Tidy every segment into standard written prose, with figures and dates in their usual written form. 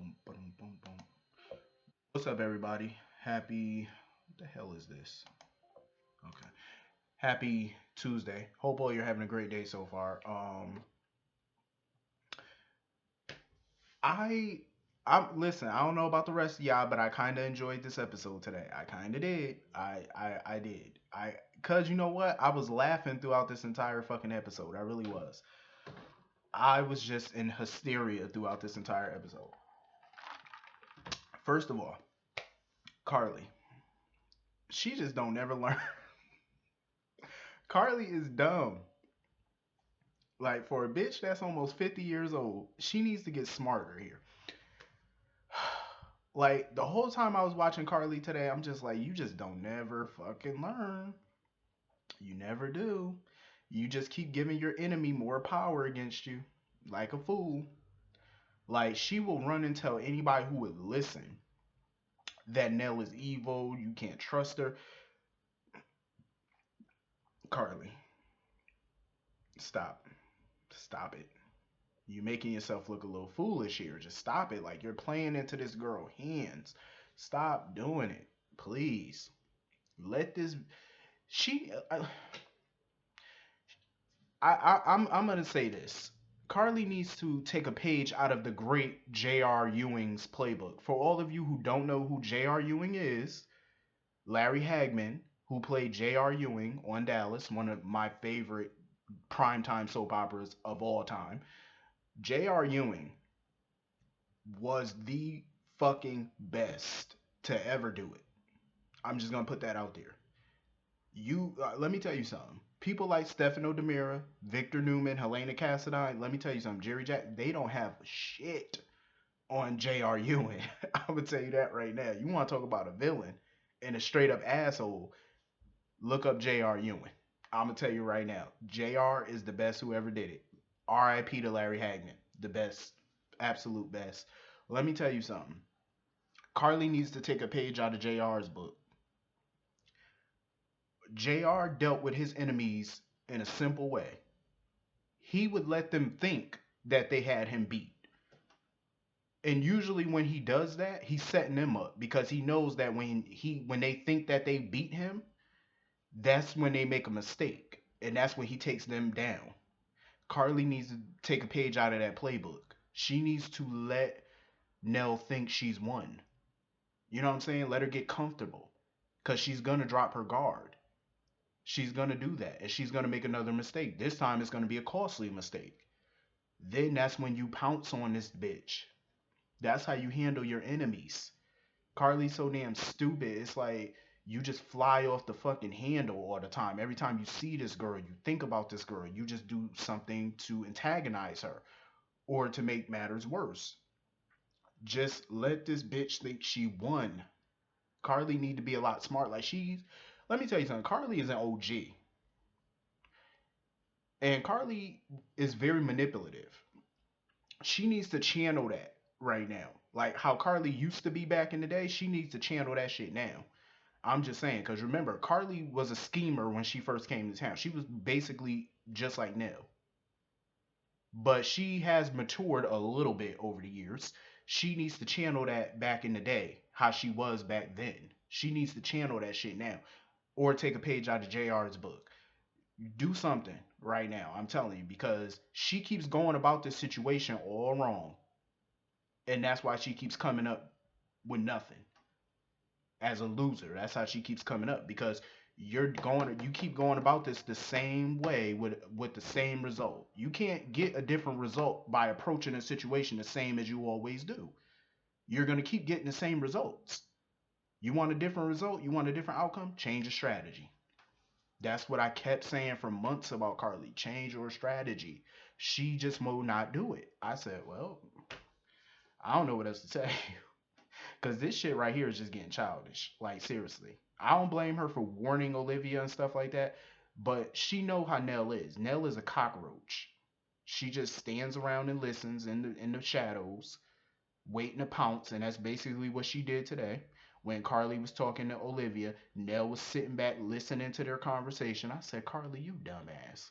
Boom, boom, boom, boom. What's up, everybody? Happy. What the hell is this? Okay. Happy Tuesday. Hope all you're having a great day so far. I, listen. I don't know about the rest of y'all, but I kind of enjoyed this episode today. I kind of did. I did. Cause you know what? I was laughing throughout this entire fucking episode. I really was. I was just in hysteria throughout this entire episode. First of all, Carly. She just don't never learn. Carly is dumb. Like for a bitch that's almost 50 years old, she needs to get smarter here. Like the whole time I was watching Carly today, I'm just like, you just don't never fucking learn. You never do. You just keep giving your enemy more power against you, like a fool. Like she will run and tell anybody who would listen that Nell is evil. You can't trust her. Carly, stop, stop it. You making yourself look a little foolish here. Just stop it. Like you're playing into this girl hands. Stop doing it, please. Let this. She. I'm gonna say this. Carly needs to take a page out of the great J.R. Ewing's playbook. For all of you who don't know who J.R. Ewing is, Larry Hagman, who played J.R. Ewing on Dallas, one of my favorite primetime soap operas of all time. J.R. Ewing was the fucking best to ever do it. I'm just gonna put that out there. Let me tell you something. People like Stefano Demira, Victor Newman, Helena Cassadine. Let me tell you something. Jerry Jack, they don't have shit on J.R. Ewing. I'm gonna tell you that right now. You want to talk about a villain and a straight up asshole? Look up J.R. Ewing. I'm gonna tell you right now. J.R. is the best who ever did it. R.I.P. to Larry Hagman, the best, absolute best. Let me tell you something. Carly needs to take a page out of JR's book. JR dealt with his enemies in a simple way. He would let them think that they had him beat. And usually when he does that, he's setting them up because he knows that when they think that they beat him, that's when they make a mistake. And that's when he takes them down. Carly needs to take a page out of that playbook. She needs to let Nell think she's won. You know what I'm saying? Let her get comfortable. Because she's going to drop her guard. She's going to do that. And she's going to make another mistake. This time it's going to be a costly mistake. Then that's when you pounce on this bitch. That's how you handle your enemies. Carly's so damn stupid. It's like you just fly off the fucking handle all the time. Every time you see this girl, you think about this girl, you just do something to antagonize her or to make matters worse. Just let this bitch think she won. Carly need to be a lot smart. Like let me tell you something. Carly is an OG. And Carly is very manipulative. She needs to channel that right now. Like how Carly used to be back in the day, she needs to channel that shit now. I'm just saying, because remember, Carly was a schemer when she first came to town. She was basically just like Nell. But she has matured a little bit over the years. She needs to channel that back in the day, how she was back then. She needs to channel that shit now. Or take a page out of JR's book. Do something right now, I'm telling you, because she keeps going about this situation all wrong. And that's why she keeps coming up with nothing as a loser. That's how she keeps coming up because you keep going about this the same way with the same result. You can't get a different result by approaching a situation the same as you always do. You're going to keep getting the same results. You want a different result, you want a different outcome, change your strategy. That's what I kept saying for months about Carly. Change your strategy. She just will not do it. I said, well, I don't know what else to tell you. Because this shit right here is just getting childish. Like, seriously. I don't blame her for warning Olivia and stuff like that. But she know how Nell is. Nell is a cockroach. She just stands around and listens in the shadows, waiting to pounce. And that's basically what she did today. When Carly was talking to Olivia, Nell was sitting back listening to their conversation. I said, Carly, you dumbass.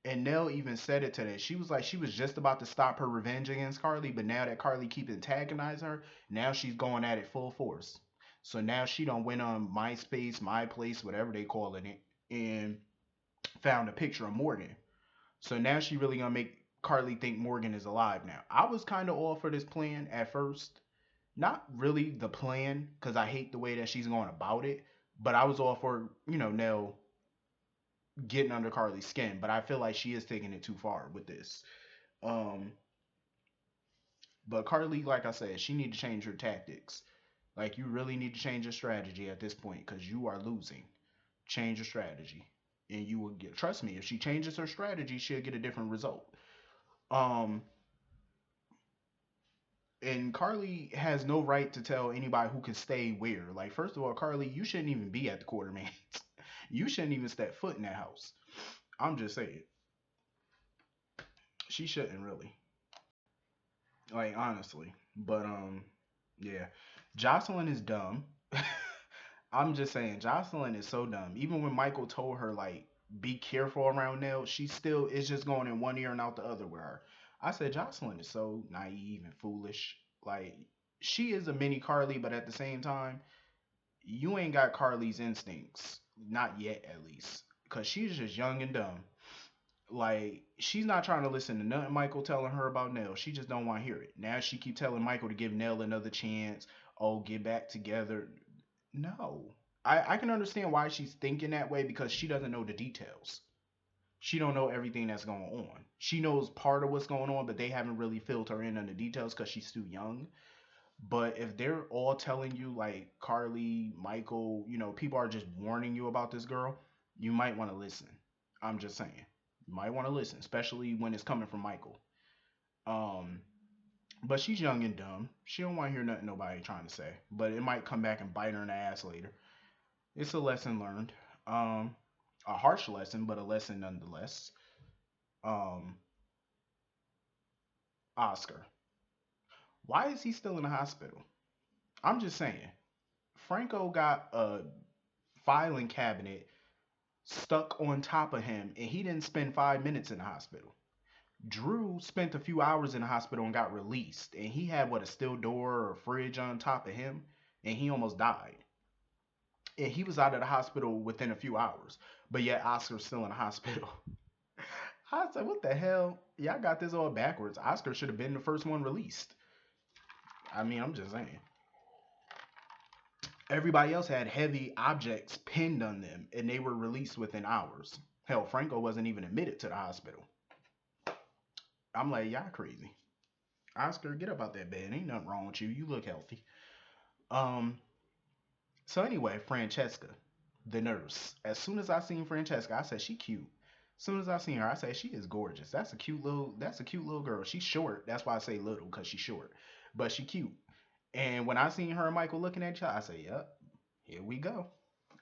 And Nell even said it today. She was like, she was just about to stop her revenge against Carly, but now that Carly keep antagonizing her, now she's going at it full force. So now she don't went on MySpace, MyPlace, whatever they calling it, and found a picture of Morgan. So now she really gonna make Carly think Morgan is alive now. I was kind of all for this plan at first. Not really the plan, because I hate the way that she's going about it, but I was all for, Nell getting under Carly's skin. But I feel like she is taking it too far with this. Um, but Carly, like I said, she need to change her tactics. Like you really need to change your strategy at this point because you are losing. Change your strategy, and you will get. Trust me, if she changes her strategy, she'll get a different result. Um, and Carly has no right to tell anybody who can stay where. Like, first of all, Carly, you shouldn't even be at the Quartermain. You shouldn't even step foot in that house. I'm just saying, she shouldn't really. Like, honestly. But yeah, Jocelyn is dumb. I'm just saying, Jocelyn is so dumb. Even when Michael told her like, be careful around Nell, she still is just going in one ear and out the other with her. I said Jocelyn is so naive and foolish. Like, she is a mini Carly, but at the same time, you ain't got Carly's instincts. Not yet, at least. Because she's just young and dumb. Like, she's not trying to listen to nothing Michael telling her about Nell. She just don't want to hear it. Now she keep telling Michael to give Nell another chance. Oh, get back together. No. I can understand why she's thinking that way because she doesn't know the details. She don't know everything that's going on. She knows part of what's going on, but they haven't really filled her in on the details because she's too young. But if they're all telling you, like Carly, Michael, people are just warning you about this girl, you might want to listen. I'm just saying. You might want to listen, especially when it's coming from Michael. Um, but she's young and dumb. She don't want to hear nothing nobody trying to say. But it might come back and bite her in the ass later. It's a lesson learned. Um, a harsh lesson, but a lesson nonetheless. Um, Oscar. Why is he still in the hospital? I'm just saying. Franco got a filing cabinet stuck on top of him, and he didn't spend 5 minutes in the hospital. Drew spent a few hours in the hospital and got released, and he had what, a steel door or a fridge on top of him, and he almost died. And he was out of the hospital within a few hours, but yet Oscar's still in the hospital. I said, what the hell? Y'all got this all backwards. Oscar should have been the first one released. I mean, I'm just saying. Everybody else had heavy objects pinned on them, and they were released within hours. Hell, Franco wasn't even admitted to the hospital. I'm like, y'all crazy. Oscar, get up out that bed. Ain't nothing wrong with you. You look healthy. Um. So anyway, Francesca, the nurse. As soon as I seen Francesca, I said she cute. As soon as I seen her, I said she is gorgeous. That's a cute little. That's a cute little girl. She's short. That's why I say little, cause she's short. But she cute. And when I seen her and Michael looking at each other, I said, "Yep, here we go."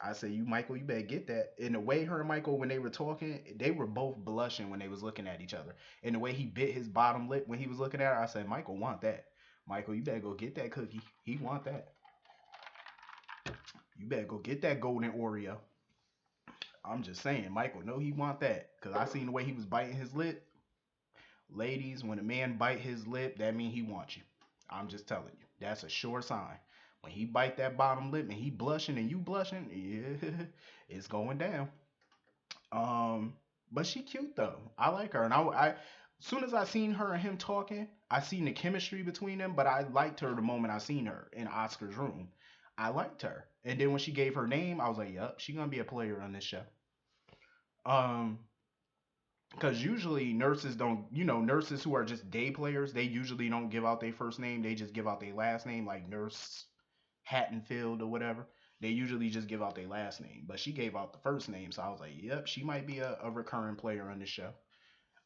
I said, "You, Michael, you better get that." In the way her and Michael, when they were talking, they were both blushing when they was looking at each other. And the way he bit his bottom lip when he was looking at her, I said, "Michael want that. Michael, you better go get that cookie. He want that. You better go get that golden Oreo." I'm just saying, Michael, no, he want that. Cause I seen the way he was biting his lip. Ladies, when a man bite his lip, that mean he wants you. I'm just telling you. That's a sure sign. When he bite that bottom lip and he blushing and you blushing, yeah, it's going down. Um, but she cute though. I like her, and as soon as I seen her and him talking, I seen the chemistry between them. But I liked her the moment I seen her in Oscar's room. I liked her, and then when she gave her name, I was like, "Yup, she gonna be a player on this show." Um, because usually nurses don't, nurses who are just day players, they usually don't give out their first name. They just give out their last name, like Nurse Hattonfield or whatever. They usually just give out their last name, but she gave out the first name, so I was like, "Yep, she might be a recurring player on this show."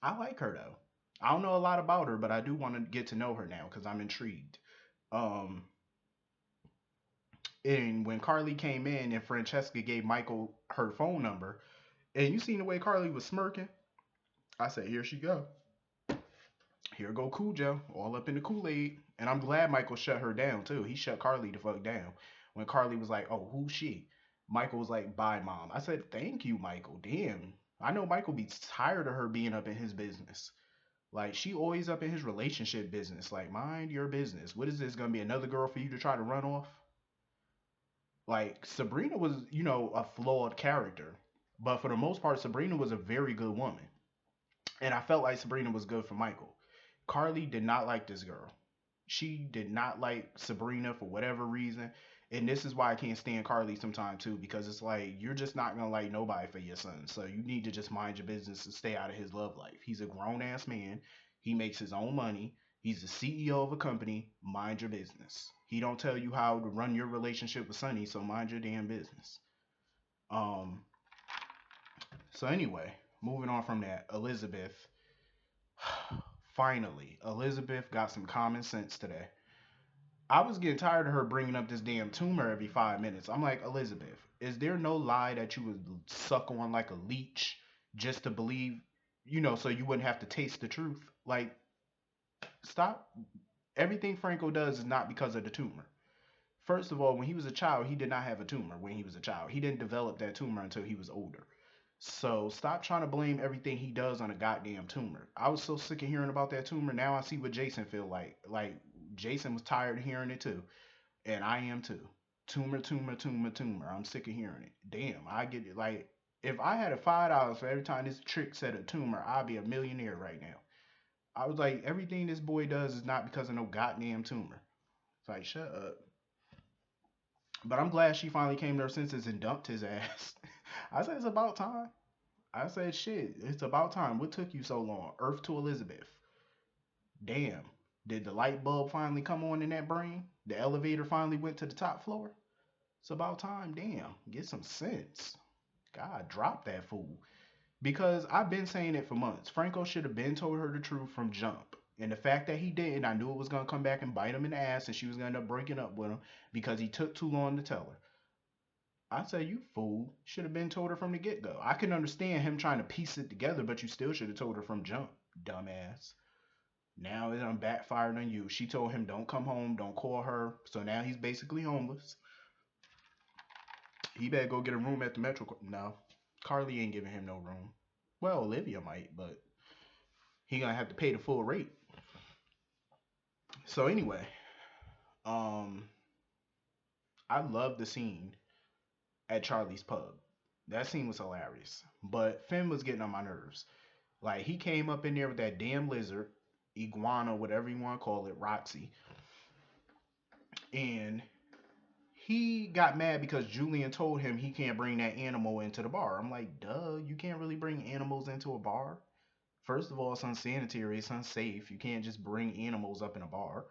I like her though. I don't know a lot about her, but I do want to get to know her now because I'm intrigued. Um, and when Carly came in and Francesca gave Michael her phone number, and you seen the way Carly was smirking, I said, "Here she go. Here go Cujo, all up in the Kool-Aid." And I'm glad Michael shut her down too. He shut Carly the fuck down. When Carly was like, "Oh, who's she?" Michael was like, "Bye, mom." I said, "Thank you, Michael. Damn. I know Michael be tired of her being up in his business. Like she always up in his relationship business. Like mind your business. What is this gonna be another girl for you to try to run off? Like Sabrina was, a flawed character, but for the most part, Sabrina was a very good woman, and I felt like Sabrina was good for Michael. Carly did not like this girl. She did not like Sabrina for whatever reason. And this is why I can't stand Carly sometimes too, because it's like you're just not gonna like nobody for your son. So you need to just mind your business and stay out of his love life. He's a grown ass man. He makes his own money. He's the CEO of a company. Mind your business. He don't tell you how to run your relationship with Sonny, so mind your damn business. Um. So anyway, moving on from that, Elizabeth. Finally, Elizabeth got some common sense today. I was getting tired of her bringing up this damn tumor every 5 minutes. I'm like, Elizabeth, is there no lie that you would suck on like a leech just to believe, so you wouldn't have to taste the truth? Like, stop. Everything Franco does is not because of the tumor. First of all, when he was a child, he did not have a tumor when he was a child. He didn't develop that tumor until he was older. So stop trying to blame everything he does on a goddamn tumor. I was so sick of hearing about that tumor. Now I see what Jason feel like. Like Jason was tired of hearing it too. And I am too. Tumor, tumor, tumor, tumor. I'm sick of hearing it. Damn, I get it. Like, if I had a $5 for every time this trick said a tumor, I'd be a millionaire right now. I was like, everything this boy does is not because of no goddamn tumor. It's like, shut up. But I'm glad she finally came to her senses and dumped his ass. I said, it's about time. I said, shit, it's about time. What took you so long? Earth to Elizabeth. Damn. Did the light bulb finally come on in that brain? The elevator finally went to the top floor? It's about time, damn. Get some sense. God, drop that fool. Because I've been saying it for months. Franco should have been told her the truth from jump. And the fact that he didn't, I knew it was gonna come back and bite him in the ass, and she was gonna end up breaking up with him because he took too long to tell her. I say, you fool. Should have been told her from the get go. I can understand him trying to piece it together, but you still should have told her from jump, dumbass. Now it done backfired on you. She told him don't come home, don't call her. So now he's basically homeless. He better go get a room at the Metro. No, Carly ain't giving him no room. Well, Olivia might, but he gonna have to pay the full rate. So anyway, um, I love the scene at Charlie's pub. That scene was hilarious. But Finn was getting on my nerves. Like he came up in there with that damn lizard, iguana, whatever you want to call it, Roxy, and he got mad because Julian told him he can't bring that animal into the bar. I'm like, duh, you can't really bring animals into a bar. First of all, it's unsanitary, it's unsafe. You can't just bring animals up in a bar.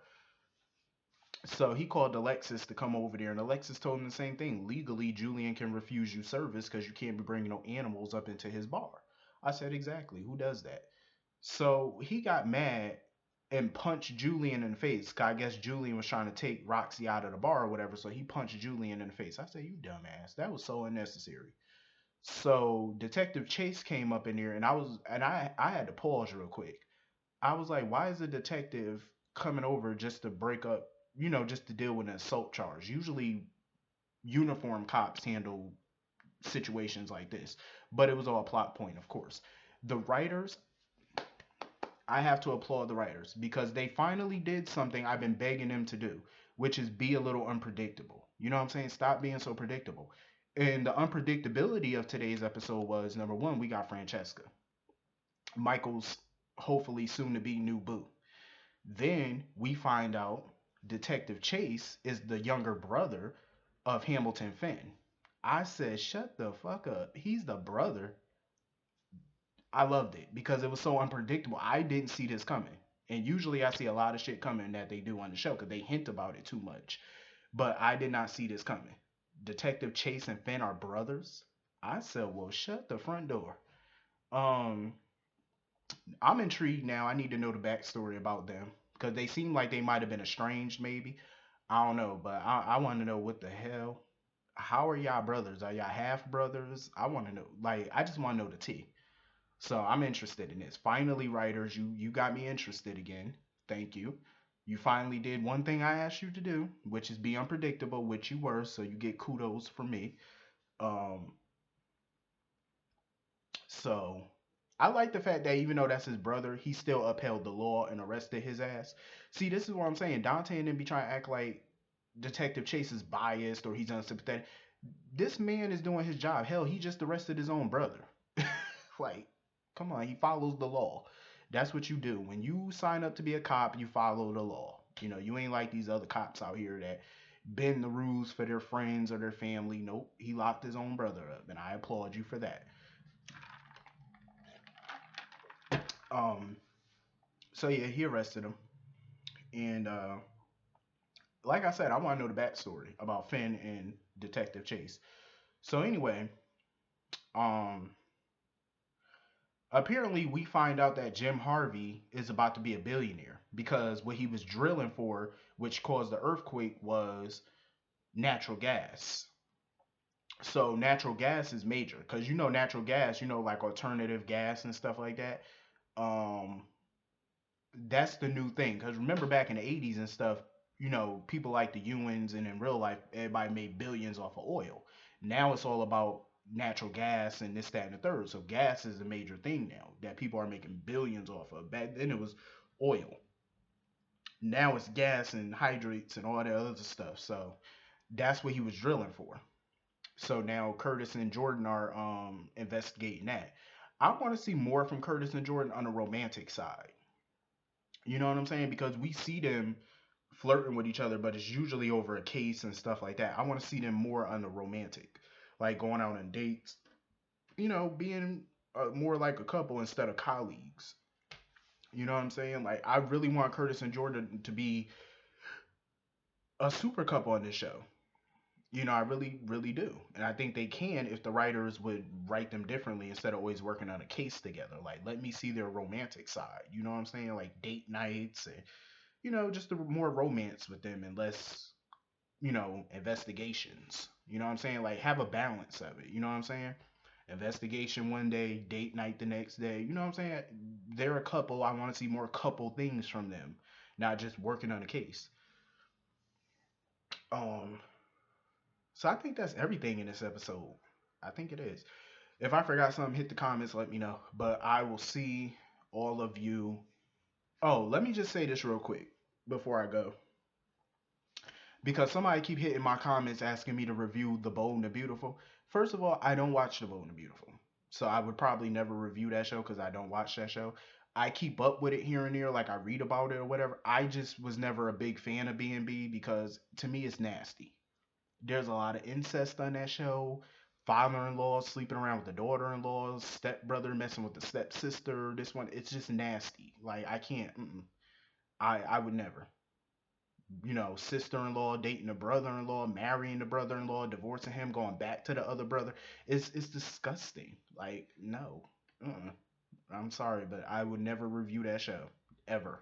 So he called Alexis to come over there, and Alexis told him the same thing. Legally, Julian can refuse you service because you can't be bringing no animals up into his bar. I said, exactly. Who does that? So he got mad and punched Julian in the face. 'Cause I guess Julian was trying to take Roxy out of the bar or whatever. So he punched Julian in the face. I said, you dumbass. That was so unnecessary. So Detective Chase came up in here, and I had to pause real quick. I was like, why is the detective coming over just to break up, just to deal with an assault charge? Usually uniform cops handle situations like this, but it was all a plot point, of course. The writers, I have to applaud the writers because they finally did something I've been begging them to do, which is be a little unpredictable. You know what I'm saying? Stop being so predictable. And the unpredictability of today's episode was number one, we got Francesca, Michael's hopefully soon to be new boo. Then we find out Detective Chase is the younger brother of Hamilton Fenn. I said, shut the fuck up. He's the brother. I loved it because it was so unpredictable. I didn't see this coming. And usually I see a lot of shit coming that they do on the show because they hint about it too much. But I did not see this coming. Detective Chase and Finn are brothers. I said, well, shut the front door. Um, I'm intrigued now. I need to know the backstory about them because they seem like they might have been estranged, maybe. I don't know, but I want to know what the hell. How are y'all brothers? Are y'all half brothers? I want to know. Like, I just want to know the tea. So I'm interested in this. Finally, writers, you got me interested again. Thank you. You finally did one thing I asked you to do, which is be unpredictable, which you were. So you get kudos from me. Um, So I like the fact that even though that's his brother, he still upheld the law and arrested his ass. See, this is what I'm saying. Dante and then be trying to act like Detective Chase is biased or he's unsympathetic. This man is doing his job. Hell, he just arrested his own brother. Like, come on, he follows the law. That's what you do. When you sign up to be a cop, you follow the law. You know, you ain't like these other cops out here that bend the rules for their friends or their family. Nope, he locked his own brother up, and I applaud you for that. Um, so yeah, he arrested him, and like I said, I want to know the backstory about Finn and Detective Chase. So anyway, um, apparently we find out that Jim Harvey is about to be a billionaire because what he was drilling for, which caused the earthquake, was natural gas. So natural gas is major because you know natural gas, you know, like alternative gas and stuff like that. Um, that's the new thing. Because remember back in the 80s and stuff, you know, people like the Ewans and in real life, everybody made billions off of oil. Now it's all about natural gas and this, that, and the third. So gas is a major thing now that people are making billions off of. Back then it was oil. Now it's gas and hydrates and all that other stuff. So that's what he was drilling for. So now Curtis and Jordan are investigating that. I want to see more from Curtis and Jordan on the romantic side. You know what I'm saying? Because we see them flirting with each other, but it's usually over a case and stuff like that. I want to see them more on the romantic, like going out on dates, you know, being more like a couple instead of colleagues. You know what I'm saying? Like, I really want Curtis and Jordan to be a super couple on this show. You know, I really, really do. And I think they can if the writers would write them differently instead of always working on a case together. Like, let me see their romantic side. You know what I'm saying? Like, date nights and, you know, just the more romance with them and less, you know, investigations. You know what I'm saying? Like, have a balance of it. You know what I'm saying? Investigation one day, date night the next day. You know what I'm saying? They're a couple. I want to see more couple things from them, not just working on a case. Um, so I think that's everything in this episode. I think it is. If I forgot something, hit the comments, let me know. But I will see all of you. Oh, let me just say this real quick before I go. Because somebody keep hitting my comments asking me to review The Bold and the Beautiful. First of all, I don't watch The Bold and the Beautiful. So I would probably never review that show because I don't watch that show. I keep up with it here and there, like I read about it or whatever. I just was never a big fan of B&B because to me it's nasty. There's a lot of incest on that show. Father-in-law sleeping around with the daughter-in-law, stepbrother messing with the stepsister. This one, it's just nasty. Like I can't. I would never. You know, sister-in-law dating a brother-in-law, marrying the brother-in-law, divorcing him, going back to the other brother. It's disgusting. Like no. Uh-uh. I'm sorry, but I would never review that show ever.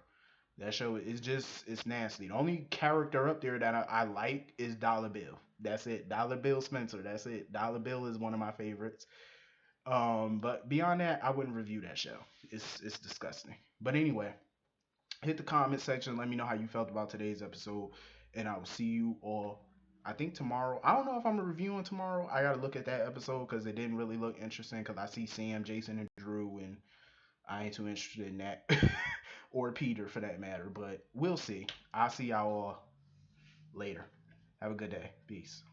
That show is just it's nasty. The only character up there that I like is Dollar Bill. That's it. Dollar Bill Spencer. That's it. Dollar Bill is one of my favorites. But beyond that, I wouldn't review that show. It's disgusting. But anyway, hit the comment section. Let me know how you felt about today's episode, and I will see you all. I think tomorrow. I don't know if I'm reviewing tomorrow. I gotta look at that episode because it didn't really look interesting. Because I see Sam, Jason, and Drew, and I ain't too interested in that, or Peter for that matter. But we'll see. I'll see y'all later. Have a good day. Peace.